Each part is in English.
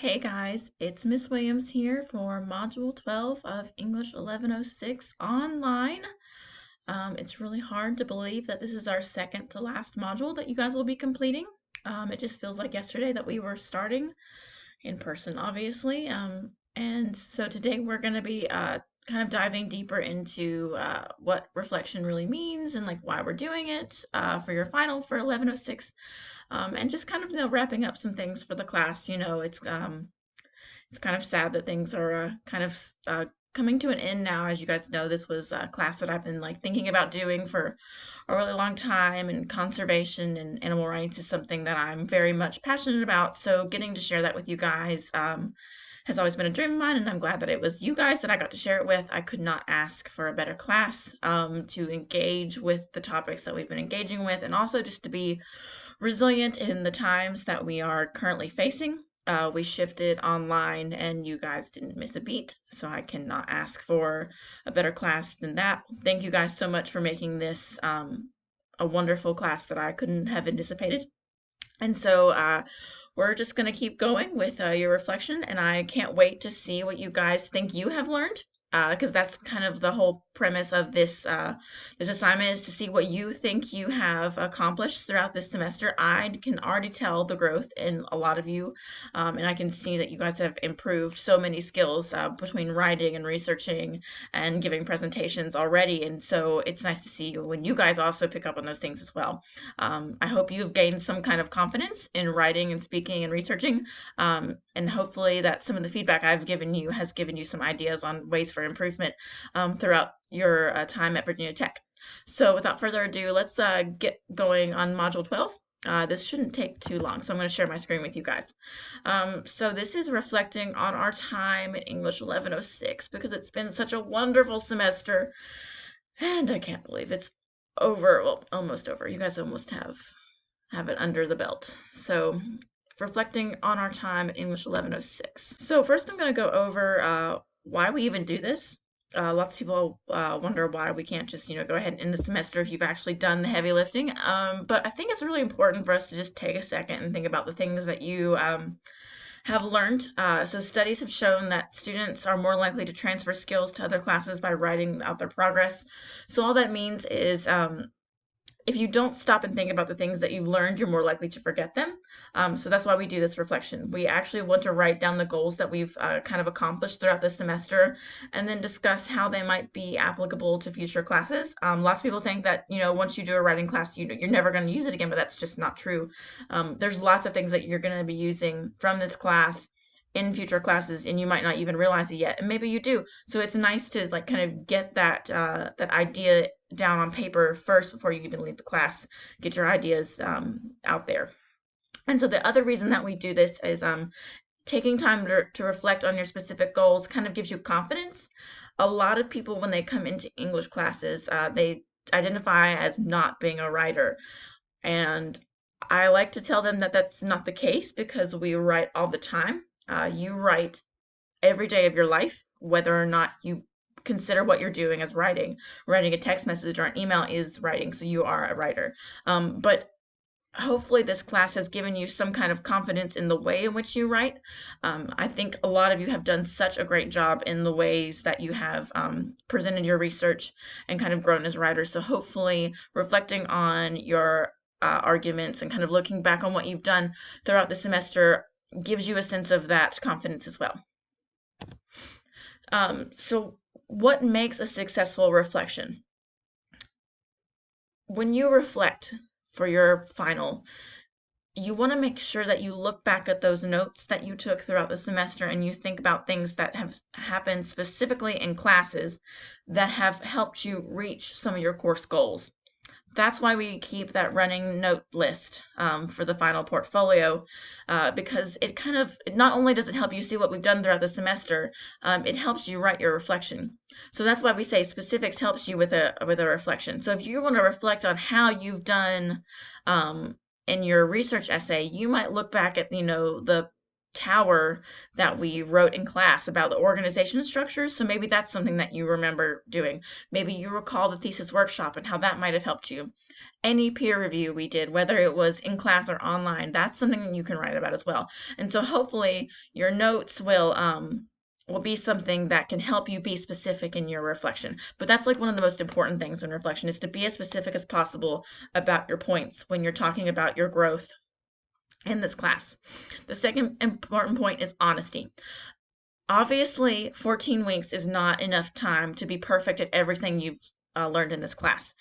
Hey guys, it's Miss Williams here for Module 12 of English 1106 online. It's really hard to believe that this is our second to last module that you guys will be completing. It just feels like yesterday that we were starting in person, obviously. And so today we're going to be kind of diving deeper into what reflection really means and like why we're doing it for your final for 1106. And just kind of wrapping up some things for the class. It's kind of sad that things are kind of coming to an end now. As you guys know, this was a class that I've been like thinking about doing for a really long time, and conservation and animal rights is something that I'm very much passionate about. So getting to share that with you guys has always been a dream of mine, and I'm glad that it was you guys that I got to share it with. I could not ask for a better class to engage with the topics that we've been engaging with, and also just to be resilient in the times that we are currently facing. We shifted online and you guys didn't miss a beat, so I cannot ask for a better class than that. Thank you guys so much for making this a wonderful class that I couldn't have anticipated. And so we're just going to keep going with your reflection, and I can't wait to see what you guys think you have learned. Because that's kind of the whole premise of this assignment, is to see what you think you have accomplished throughout this semester. I can already tell the growth in a lot of you, and I can see that you guys have improved so many skills between writing and researching and giving presentations already. And so it's nice to see when you guys also pick up on those things as well. I hope you've gained some kind of confidence in writing and speaking and researching, and hopefully that some of the feedback I've given you has given you some ideas on ways for improvement throughout your time at Virginia Tech. So without further ado, let's get going on Module 12. This shouldn't take too long, so I'm going to share my screen with you guys. So this is reflecting on our time in English 1106, because it's been such a wonderful semester, and I can't believe it's over. Well, almost over. You guys almost have it under the belt. So reflecting on our time at English 1106. So first I'm going to go over why we even do this. Lots of people wonder why we can't just, go ahead and end the semester if you've actually done the heavy lifting. But I think it's really important for us to just take a second and think about the things that you have learned. So studies have shown that students are more likely to transfer skills to other classes by writing out their progress. So all that means is if you don't stop and think about the things that you've learned, you're more likely to forget them. So that's why we do this reflection. We actually want to write down the goals that we've kind of accomplished throughout the semester, and then discuss how they might be applicable to future classes. Lots of people think that, once you do a writing class, you're never going to use it again, but that's just not true. There's lots of things that you're going to be using from this class in future classes, and you might not even realize it yet, and maybe you do. So it's nice to like kind of get that idea down on paper first before you even leave the class. Get your ideas out there. And so the other reason that we do this is taking time to reflect on your specific goals kind of gives you confidence. A lot of people, when they come into English classes, they identify as not being a writer, and I like to tell them that that's not the case, because we write all the time. You write every day of your life, whether or not you consider what you're doing as writing. Writing a text message or an email is writing, so you are a writer. But hopefully this class has given you some kind of confidence in the way in which you write. I think a lot of you have done such a great job in the ways that you have presented your research and kind of grown as writers. So hopefully reflecting on your arguments and kind of looking back on what you've done throughout the semester gives you a sense of that confidence as well. So what makes a successful reflection? When you reflect for your final, you want to make sure that you look back at those notes that you took throughout the semester, and you think about things that have happened specifically in classes that have helped you reach some of your course goals. That's why we keep that running note list for the final portfolio, because it kind of, not only does it help you see what we've done throughout the semester, it helps you write your reflection. So that's why we say specifics helps you with a reflection. So if you want to reflect on how you've done in your research essay, you might look back at the tower that we wrote in class about the organization structures. So maybe that's something that you remember doing. Maybe you recall the thesis workshop and how that might have helped you. Any peer review we did, whether it was in class or online, that's something that you can write about as well. And so hopefully your notes will be something that can help you be specific in your reflection. But that's like one of the most important things in reflection, is to be as specific as possible about your points when you're talking about your growth in this class. The second important point is honesty. Obviously, 14 weeks is not enough time to be perfect at everything you've learned in this class.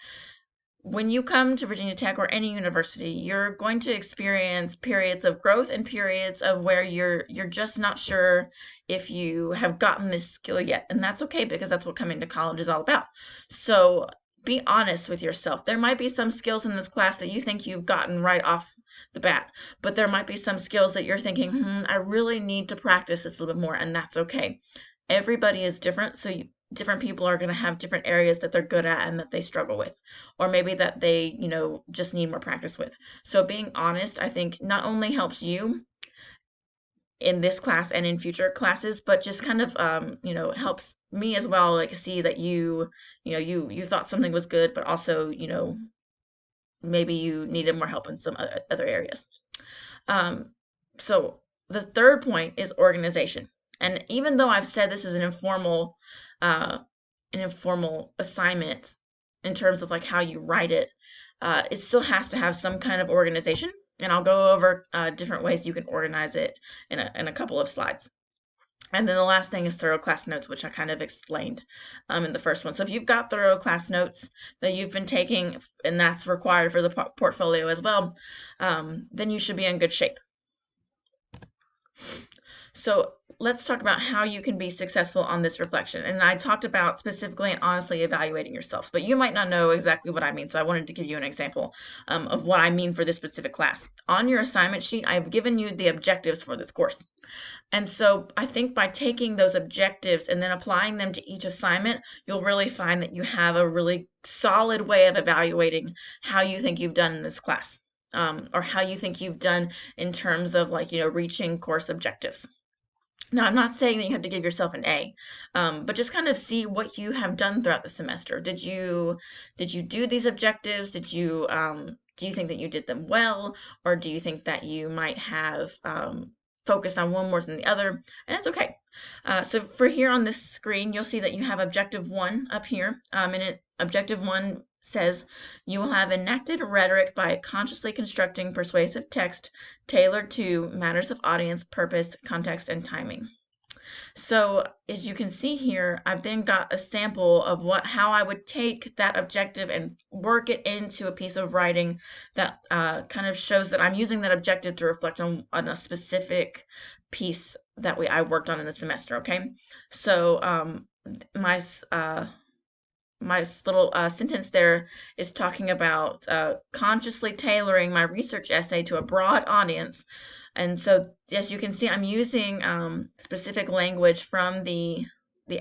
When you come to Virginia Tech or any university, you're going to experience periods of growth and periods of where you're just not sure if you have gotten this skill yet. And that's okay, because that's what coming to college is all about. So be honest with yourself. There might be some skills in this class that you think you've gotten right off the bat, but there might be some skills that you're thinking, I really need to practice this a little bit more, and that's okay. Everybody is different, so different people are going to have different areas that they're good at and that they struggle with, or maybe that they, just need more practice with. So being honest, I think, not only helps you in this class and in future classes, but just kind of, helps me as well, like see that you thought something was good, but also, maybe you needed more help in some other areas. So the third point is organization. And even though I've said this is an informal assignment in terms of like how you write it, it still has to have some kind of organization. And I'll go over different ways you can organize it in a couple of slides. And then the last thing is thorough class notes, which I kind of explained in the first one. So if you've got thorough class notes that you've been taking, and that's required for the portfolio as well, then you should be in good shape. So let's talk about how you can be successful on this reflection. And I talked about specifically and honestly evaluating yourself, but you might not know exactly what I mean. So I wanted to give you an example of what I mean for this specific class. On your assignment sheet, I've given you the objectives for this course. And so I think by taking those objectives and then applying them to each assignment, you'll really find that you have a really solid way of evaluating how you think you've done in this class, or how you think you've done in terms of reaching course objectives. Now, I'm not saying that you have to give yourself an A, but just kind of see what you have done throughout the semester. Did you do these objectives? Do you think that you did them well, or do you think that you might have focused on one more than the other? And it's okay. So for here on this screen, you'll see that you have objective 1 up here, and objective 1 says you will have enacted rhetoric by consciously constructing persuasive text tailored to matters of audience, purpose, context, and timing. So as you can see here, I've then got a sample of how I would take that objective and work it into a piece of writing that kind of shows that I'm using that objective to reflect on a specific piece that I worked on in the semester. Okay, so my little sentence there is talking about consciously tailoring my research essay to a broad audience. And so, as you can see, I'm using specific language from the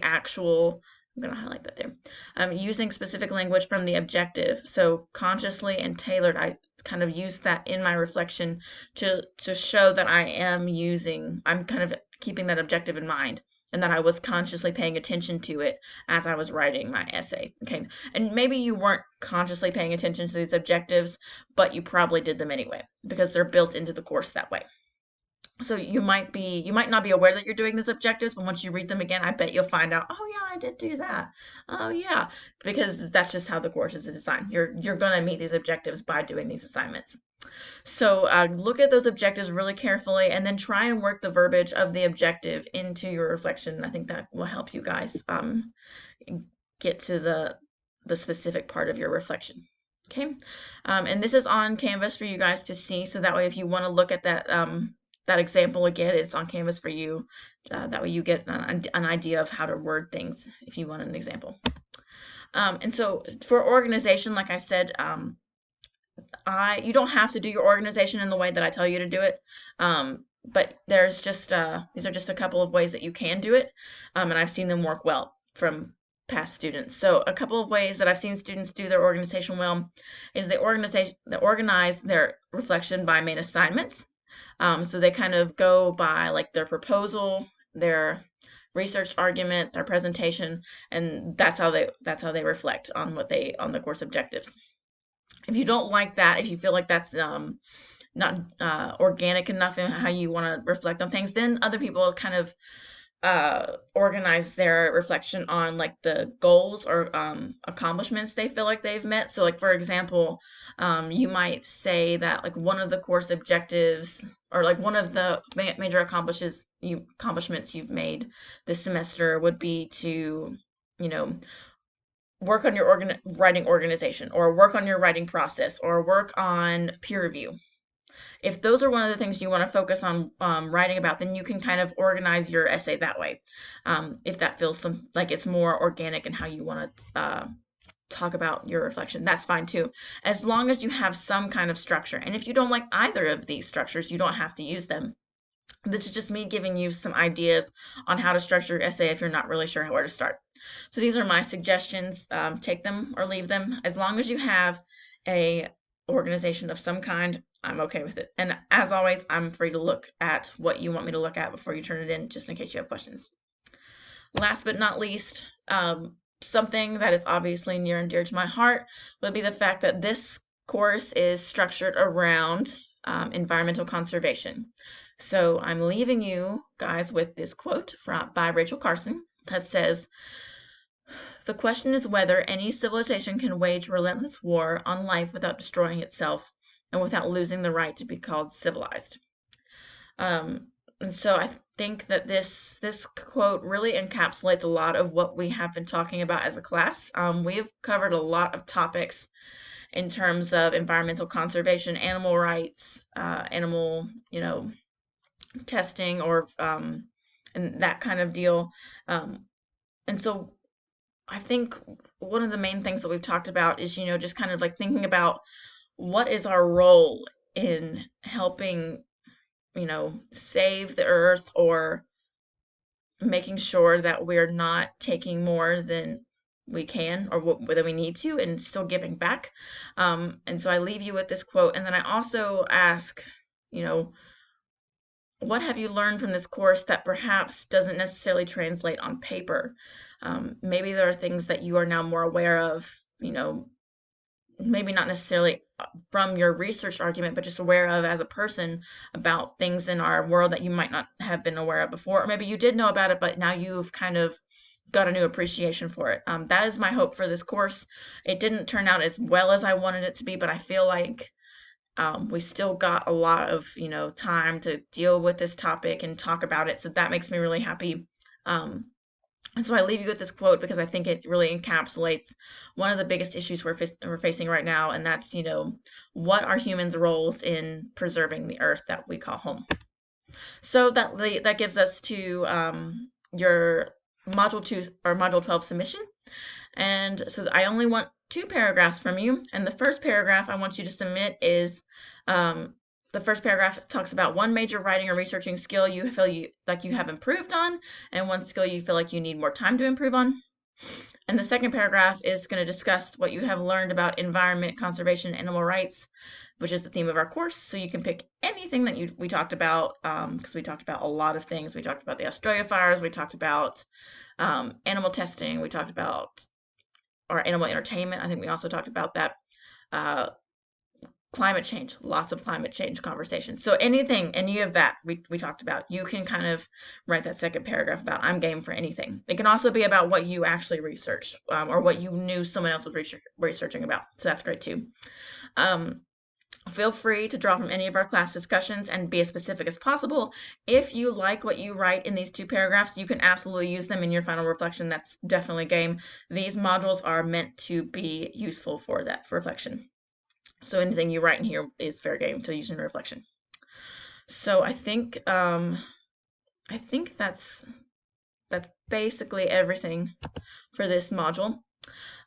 actual, I'm going to highlight that there. I'm using specific language from the objective. So consciously and tailored, I kind of use that in my reflection to show that I'm kind of keeping that objective in mind, and that I was consciously paying attention to it as I was writing my essay. Okay, and maybe you weren't consciously paying attention to these objectives, but you probably did them anyway, because they're built into the course that way. So you might not be aware that you're doing these objectives, but once you read them again, I bet you'll find out, oh yeah, I did do that. Oh yeah, because that's just how the course is designed. You're going to meet these objectives by doing these assignments. So look at those objectives really carefully, and then try and work the verbiage of the objective into your reflection. I think that will help you guys get to the specific part of your reflection. Okay, and this is on Canvas for you guys to see, so that way if you want to look at that example again, it's on Canvas for you. That way you get an idea of how to word things if you want an example. And so for organization, like I said, you don't have to do your organization in the way that I tell you to do it, but there's just these are just a couple of ways that you can do it, and I've seen them work well from past students. So a couple of ways that I've seen students do their organization well is they organize their reflection by main assignments. So they kind of go by like their proposal, their research argument, their presentation, and that's how they reflect on on the course objectives. If you don't like that, if you feel like that's not organic enough in how you want to reflect on things, then other people kind of organize their reflection on like the goals or accomplishments they feel like they've met. So like for example, you might say that like one of the course objectives or like one of the major accomplishments you've made this semester would be to, you know, work on your writing organization, or work on your writing process, or work on peer review. If those are one of the things you want to focus on writing about, then you can kind of organize your essay that way. If that feels like it's more organic in how you want to talk about your reflection, that's fine too, as long as you have some kind of structure. And if you don't like either of these structures, you don't have to use them. This is just me giving you some ideas on how to structure your essay if you're not really sure where to start. So these are my suggestions. Take them or leave them. As long as you have a organization of some kind, I'm okay with it. And as always, I'm free to look at what you want me to look at before you turn it in, just in case you have questions. Last but not least, something that is obviously near and dear to my heart would be the fact that this course is structured around environmental conservation. So I'm leaving you guys with this quote by Rachel Carson that says, "The question is whether any civilization can wage relentless war on life without destroying itself and without losing the right to be called civilized." And so I think that this quote really encapsulates a lot of what we have been talking about as a class. We've covered a lot of topics in terms of environmental conservation, animal rights, animal, testing, or and that kind of deal. And so I think one of the main things that we've talked about is, just kind of like thinking about what is our role in helping, save the earth, or making sure that we're not taking more than we can or than we need to, and still giving back. And so I leave you with this quote, and then I also ask, what have you learned from this course that perhaps doesn't necessarily translate on paper? Maybe there are things that you are now more aware of, maybe not necessarily from your research argument, but just aware of as a person about things in our world that you might not have been aware of before. Or maybe you did know about it, but now you've kind of got a new appreciation for it. That is my hope for this course. It didn't turn out as well as I wanted it to be, but I feel like we still got a lot of, time to deal with this topic and talk about it. So that makes me really happy. And so I leave you with this quote because I think it really encapsulates one of the biggest issues we're facing right now, and that's, what are humans' roles in preserving the earth that we call home? So that gives us to your Module 2 or Module 12 submission. And so I only want 2 paragraphs from you, and the first paragraph I want you to submit is the first paragraph talks about one major writing or researching skill you feel like you have improved on, and one skill you feel like you need more time to improve on. And the second paragraph is going to discuss what you have learned about environment, conservation, animal rights, which is the theme of our course. So you can pick anything that we talked about, because we talked about a lot of things. We talked about the Australia fires, we talked about animal testing, we talked about our animal entertainment. I think we also talked about that. Climate change, lots of climate change conversations. So any of that we talked about, you can kind of write that second paragraph about. I'm game for anything. It can also be about what you actually researched, or what you knew someone else was researching about. So that's great too. Feel free to draw from any of our class discussions and be as specific as possible. If you like what you write in these 2 paragraphs, you can absolutely use them in your final reflection. That's definitely game. These modules are meant to be useful for reflection. So anything you write in here is fair game to use in reflection. So I think that's basically everything for this module.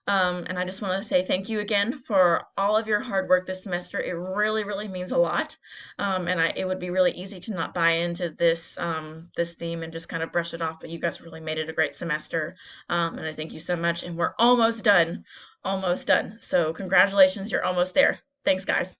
And I just want to say thank you again for all of your hard work this semester. It really, really means a lot. And it would be really easy to not buy into this theme and just kind of brush it off, but you guys really made it a great semester. And I thank you so much. And we're almost done. Almost done. So congratulations, you're almost there. Thanks, guys.